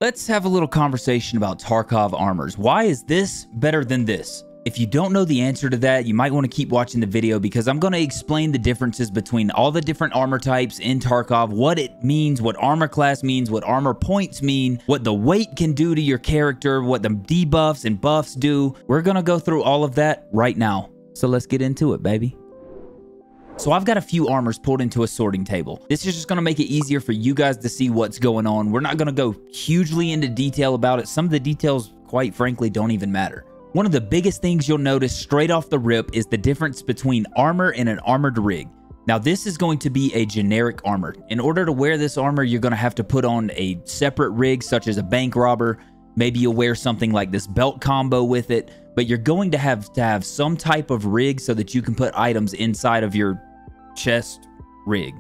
Let's have a little conversation about Tarkov armors. Why is this better than this? If you don't know the answer to that, you might want to keep watching the video because I'm going to explain the differences between all the different armor types in Tarkov, what it means, what armor class means, what armor points mean, what the weight can do to your character, what the debuffs and buffs do. We're going to go through all of that right now. So let's get into it, baby. So I've got a few armors pulled into a sorting table. This is just going to make it easier for you guys to see what's going on. We're not going to go hugely into detail about it. Some of the details, quite frankly, don't even matter. One of the biggest things you'll notice straight off the rip is the difference between armor and an armored rig. Now, this is going to be a generic armor. In order to wear this armor, you're going to have to put on a separate rig, such as a bank robber. Maybe you'll wear something like this belt combo with it, but you're going to have some type of rig so that you can put items inside of your chest rig.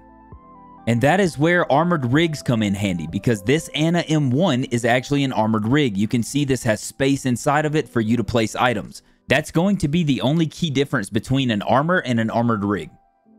And that is where armored rigs come in handy, because this Anna M1 is actually an armored rig. You can see this has space inside of it for you to place items. That's going to be the only key difference between an armor and an armored rig.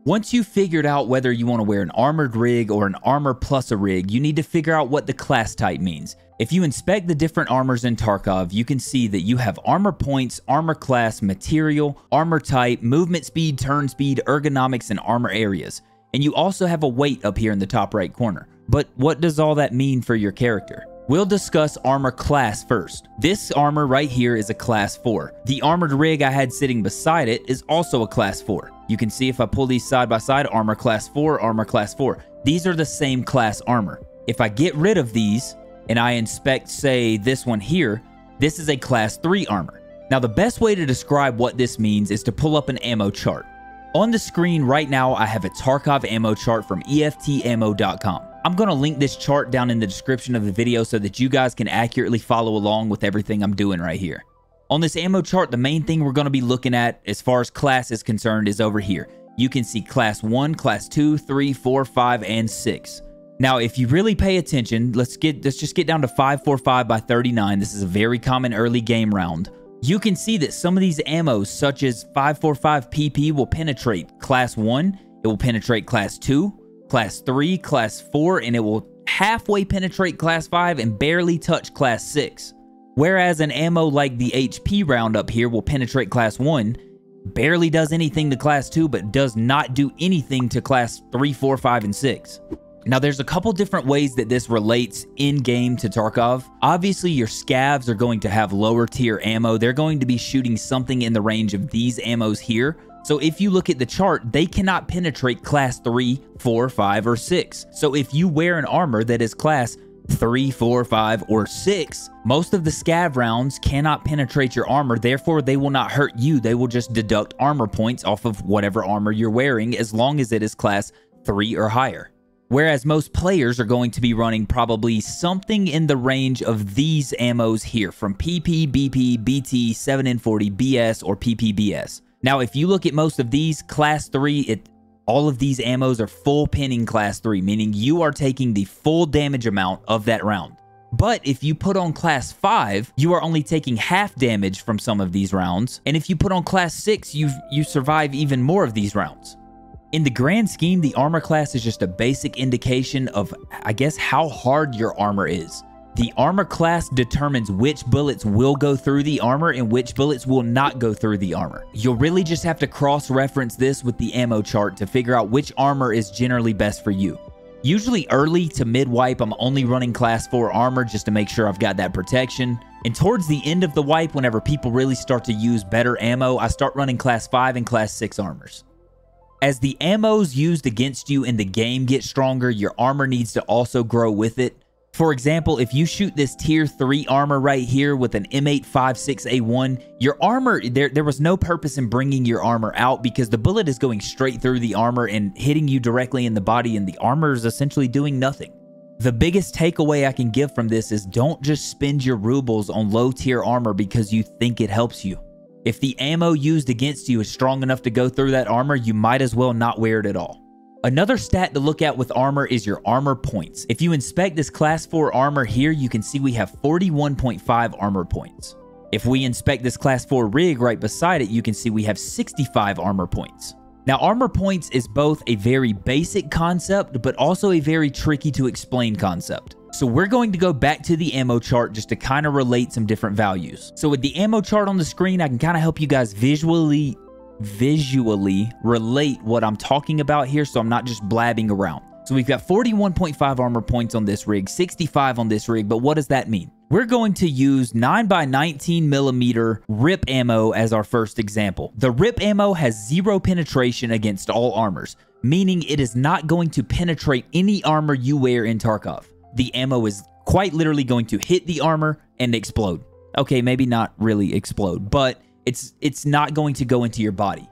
Once you've figured out whether you want to wear an armored rig or an armor plus a rig, you need to figure out what the class type means. If you inspect the different armors in Tarkov, you can see that you have armor points, armor class, material, armor type, movement speed, turn speed, ergonomics, and armor areas. And you also have a weight up here in the top right corner. But what does all that mean for your character? We'll discuss armor class first. This armor right here is a class 4. The armored rig I had sitting beside it is also a class 4. You can see if I pull these side by side, armor class 4, armor class 4. These are the same class armor. If I get rid of these and I inspect, say, this one here, this is a class 3 armor. Now, the best way to describe what this means is to pull up an ammo chart. On the screen right now, I have a Tarkov ammo chart from EFTammo.com. I'm going to link this chart down in the description of the video so that you guys can accurately follow along with everything I'm doing right here. On this ammo chart, the main thing we're going to be looking at as far as class is concerned is over here. You can see class 1, class 2, 3, 4, 5, and 6. Now, if you really pay attention, let's just get down to 545 by 39. This is a very common early game round. You can see that some of these ammos, such as 545 PP, will penetrate class 1, it will penetrate class 2, class 3, class 4, and it will halfway penetrate class 5 and barely touch class 6. Whereas an ammo like the HP round up here will penetrate class 1, barely does anything to class 2, but does not do anything to class 3, 4, 5, and 6. Now, there's a couple different ways that this relates in-game to Tarkov. Obviously, your scavs are going to have lower tier ammo. They're going to be shooting something in the range of these ammos here. So if you look at the chart, they cannot penetrate class 3, 4, 5, or 6. So if you wear an armor that is class 3, 4, 5, or 6, most of the scav rounds cannot penetrate your armor. Therefore, they will not hurt you. They will just deduct armor points off of whatever armor you're wearing as long as it is class 3 or higher. Whereas most players are going to be running probably something in the range of these ammos here from PP, BP, BT, 7N40, BS, or PPBS. Now, if you look at most of these, class 3, all of these ammos are full pinning class 3, meaning you are taking the full damage amount of that round. But if you put on class 5, you are only taking half damage from some of these rounds. And if you put on class 6, you survive even more of these rounds. In the grand scheme, the armor class is just a basic indication of, I guess, how hard your armor is. The armor class determines which bullets will go through the armor and which bullets will not go through the armor. You'll really just have to cross-reference this with the ammo chart to figure out which armor is generally best for you. Usually early to mid-wipe, I'm only running class 4 armor just to make sure I've got that protection. And towards the end of the wipe, whenever people really start to use better ammo, I start running class 5 and class 6 armors. As the ammos used against you in the game get stronger, your armor needs to also grow with it. For example, if you shoot this tier 3 armor right here with an M856A1, your armor, there was no purpose in bringing your armor out because the bullet is going straight through the armor and hitting you directly in the body, and the armor is essentially doing nothing. The biggest takeaway I can give from this is don't just spend your rubles on low tier armor because you think it helps you. If the ammo used against you is strong enough to go through that armor, you might as well not wear it at all. Another stat to look at with armor is your armor points. If you inspect this class 4 armor here, you can see we have 41.5 armor points. If we inspect this class 4 rig right beside it, you can see we have 65 armor points. Now, armor points is both a very basic concept, but also a very tricky to explain concept. So we're going to go back to the ammo chart just to kind of relate some different values. So with the ammo chart on the screen, I can kind of help you guys visually relate what I'm talking about here, so I'm not just blabbing around. So we've got 41.5 armor points on this rig, 65 on this rig, but what does that mean? We're going to use 9x19mm RIP ammo as our first example. The RIP ammo has 0 penetration against all armors, meaning it is not going to penetrate any armor you wear in Tarkov. The ammo is quite literally going to hit the armor and explode. Okay, maybe not really explode, but it's not going to go into your body.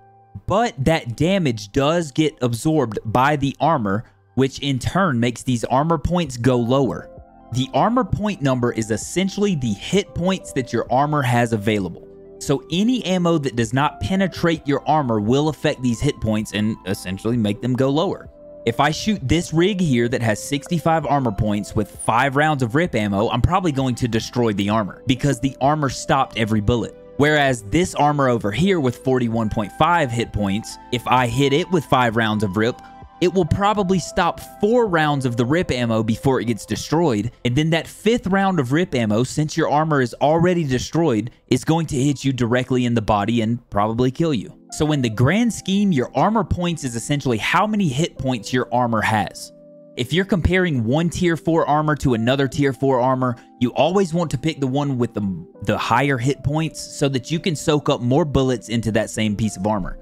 But that damage does get absorbed by the armor, which in turn makes these armor points go lower. The armor point number is essentially the hit points that your armor has available. So any ammo that does not penetrate your armor will affect these hit points and essentially make them go lower. If I shoot this rig here that has 65 armor points with 5 rounds of RIP ammo, I'm probably going to destroy the armor because the armor stopped every bullet. Whereas this armor over here with 41.5 hit points, if I hit it with 5 rounds of RIP, it will probably stop 4 rounds of the RIP ammo before it gets destroyed. And then that 5th round of RIP ammo, since your armor is already destroyed, is going to hit you directly in the body and probably kill you. So in the grand scheme, your armor points is essentially how many hit points your armor has. If you're comparing one tier 4 armor to another tier 4 armor, you always want to pick the one with the higher hit points so that you can soak up more bullets into that same piece of armor.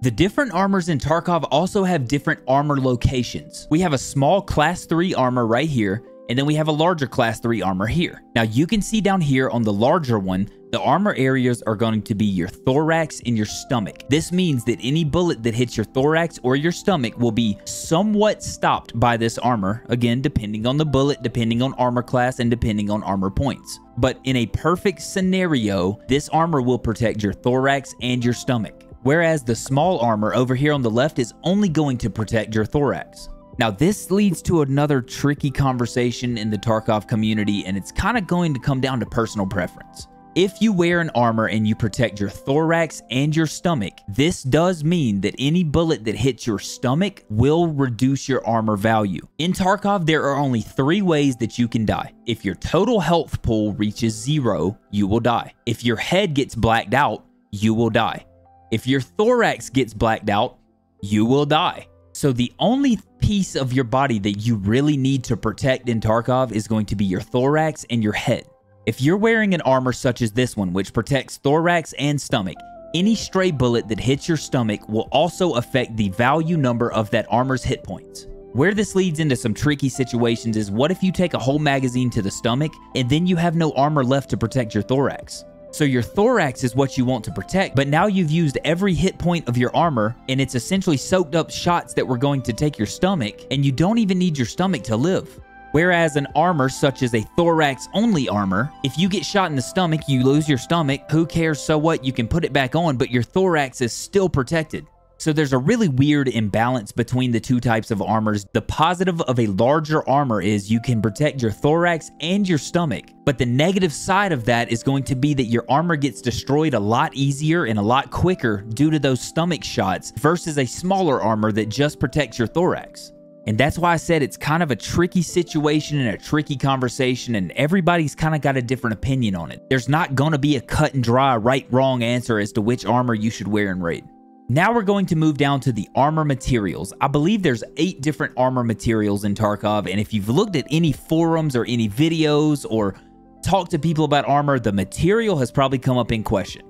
The different armors in Tarkov also have different armor locations. We have a small class 3 armor right here, and then we have a larger class 3 armor here. Now you can see down here on the larger one, the armor areas are going to be your thorax and your stomach. This means that any bullet that hits your thorax or your stomach will be somewhat stopped by this armor, again, depending on the bullet, depending on armor class, and depending on armor points. But in a perfect scenario, this armor will protect your thorax and your stomach. Whereas the small armor over here on the left is only going to protect your thorax. Now this leads to another tricky conversation in the Tarkov community, and it's kind of going to come down to personal preference. If you wear an armor and you protect your thorax and your stomach, this does mean that any bullet that hits your stomach will reduce your armor value. In Tarkov, there are only 3 ways that you can die. If your total health pool reaches 0, you will die. If your head gets blacked out, you will die. If your thorax gets blacked out, you will die. So the only piece of your body that you really need to protect in Tarkov is going to be your thorax and your head. If you're wearing an armor such as this one, which protects thorax and stomach, any stray bullet that hits your stomach will also affect the value number of that armor's hit points. Where this leads into some tricky situations is, what if you take a whole magazine to the stomach and then you have no armor left to protect your thorax? So your thorax is what you want to protect, but now you've used every hit point of your armor and it's essentially soaked up shots that were going to take your stomach, and you don't even need your stomach to live. Whereas an armor such as a thorax only armor, if you get shot in the stomach, you lose your stomach, who cares, so what, you can put it back on, but your thorax is still protected. So there's a really weird imbalance between the 2 types of armors. The positive of a larger armor is you can protect your thorax and your stomach, but the negative side of that is going to be that your armor gets destroyed a lot easier and a lot quicker due to those stomach shots versus a smaller armor that just protects your thorax. And that's why I said it's kind of a tricky situation and a tricky conversation, and everybody's kind of got a different opinion on it. There's not going to be a cut and dry right-wrong answer as to which armor you should wear in raid. Now we're going to move down to the armor materials. I believe there's 8 different armor materials in Tarkov, and if you've looked at any forums or any videos or talked to people about armor, the material has probably come up in question.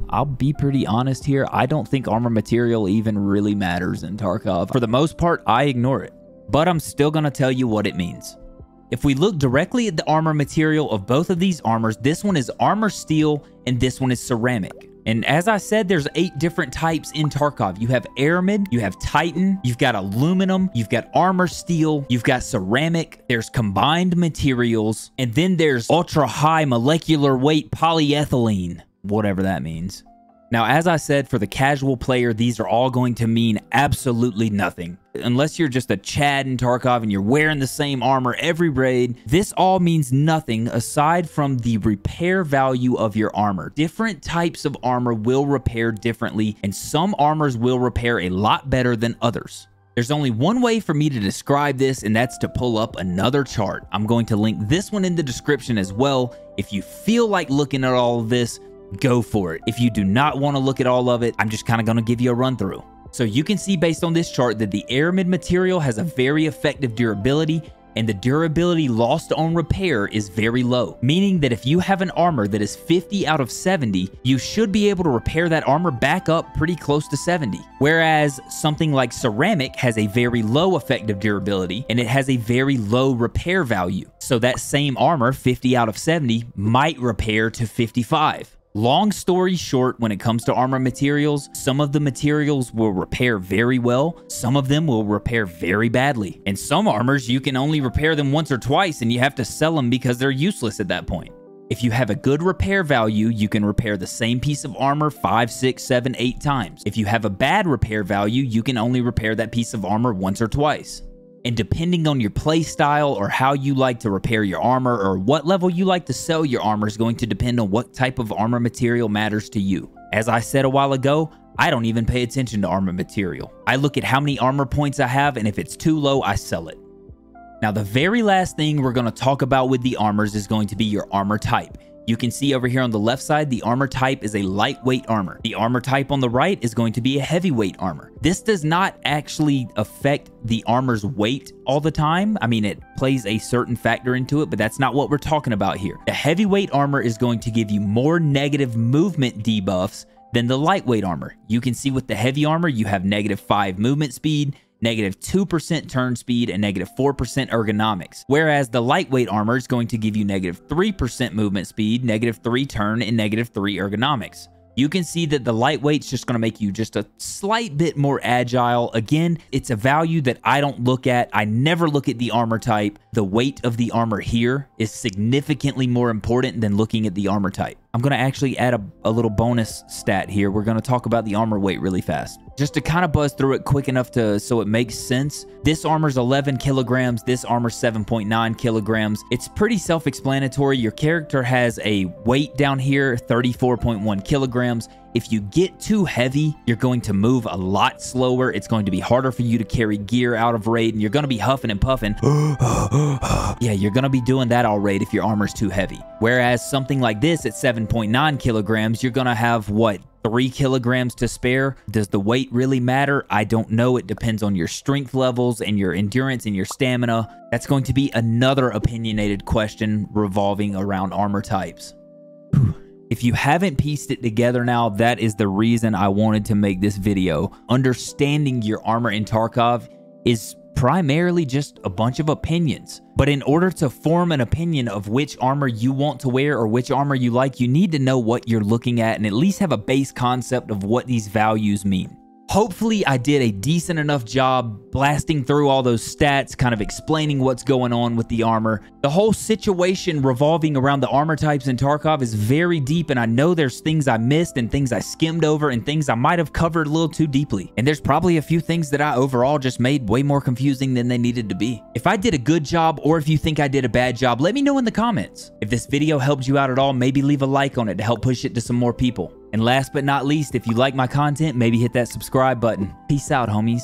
I'll be pretty honest here, I don't think armor material even really matters in Tarkov. For the most part, I ignore it, but I'm still going to tell you what it means. If we look directly at the armor material of both of these armors, this one is armor steel and this one is ceramic. And as I said, there's 8 different types in Tarkov. You have aramid, you have titan, you've got aluminum, you've got armor steel, you've got ceramic, there's combined materials, and then there's ultra high molecular weight polyethylene, whatever that means. Now, as I said, for the casual player, these are all going to mean absolutely nothing. Unless you're just a Chad in Tarkov and you're wearing the same armor every raid, this all means nothing aside from the repair value of your armor. Different types of armor will repair differently, and some armors will repair a lot better than others. There's only one way for me to describe this, and that's to pull up another chart. I'm going to link this one in the description as well. If you feel like looking at all of this, go for it. If you do not want to look at all of it, I'm just kind of going to give you a run through. So you can see based on this chart that the aramid material has a very effective durability, and the durability lost on repair is very low, meaning that if you have an armor that is 50 out of 70, you should be able to repair that armor back up pretty close to 70. Whereas something like ceramic has a very low effective durability, and it has a very low repair value. So that same armor, 50 out of 70, might repair to 55. Long story short, when it comes to armor materials, some of the materials will repair very well, some of them will repair very badly, and some armors you can only repair them once or twice and you have to sell them because they're useless at that point. If you have a good repair value, you can repair the same piece of armor 5, 6, 7, 8 times. If you have a bad repair value, you can only repair that piece of armor once or twice. And depending on your play style or how you like to repair your armor or what level you like to sell your armor is going to depend on what type of armor material matters to you. As I said a while ago, I don't even pay attention to armor material. I look at how many armor points I have, and if it's too low, I sell it. Now, the very last thing we're going to talk about with the armors is going to be your armor type. You can see over here on the left side, the armor type is a lightweight armor. The armor type on the right is going to be a heavyweight armor. This does not actually affect the armor's weight all the time. I mean, it plays a certain factor into it, but that's not what we're talking about here. The heavyweight armor is going to give you more negative movement debuffs than the lightweight armor. You can see with the heavy armor, you have -5 movement speed, -2% turn speed, and -4% ergonomics. Whereas the lightweight armor is going to give you -3% movement speed, -3 turn, and -3 ergonomics. You can see that the lightweight's just going to make you just a slight bit more agile. Again, it's a value that I don't look at. I never look at the armor type. The weight of the armor here is significantly more important than looking at the armor type. I'm going to actually add a little bonus stat here. We're going to talk about the armor weight really fast. Just to kind of buzz through it quick enough so it makes sense. This armor's 11 kilograms. This armor's 7.9 kilograms. It's pretty self-explanatory. Your character has a weight down here, 34.1 kilograms. If you get too heavy, you're going to move a lot slower. It's going to be harder for you to carry gear out of raid, and you're going to be huffing and puffing. Yeah, you're going to be doing that all raid if your armor's too heavy. Whereas something like this at 7.9 kilograms, you're going to have, what, 3 kilograms to spare? Does the weight really matter? I don't know. It depends on your strength levels and your endurance and your stamina. That's going to be another opinionated question revolving around armor types. If you haven't pieced it together now, that is the reason I wanted to make this video. Understanding your armor in Tarkov is primarily just a bunch of opinions. But in order to form an opinion of which armor you want to wear or which armor you like, you need to know what you're looking at and at least have a base concept of what these values mean. Hopefully I did a decent enough job blasting through all those stats, kind of explaining what's going on with the armor. The whole situation revolving around the armor types in Tarkov is very deep, and I know there's things I missed and things I skimmed over and things I might have covered a little too deeply. And there's probably a few things that I overall just made way more confusing than they needed to be. If I did a good job or if you think I did a bad job, let me know in the comments. If this video helped you out at all, maybe leave a like on it to help push it to some more people. And last but not least, if you like my content, maybe hit that subscribe button. Peace out, homies.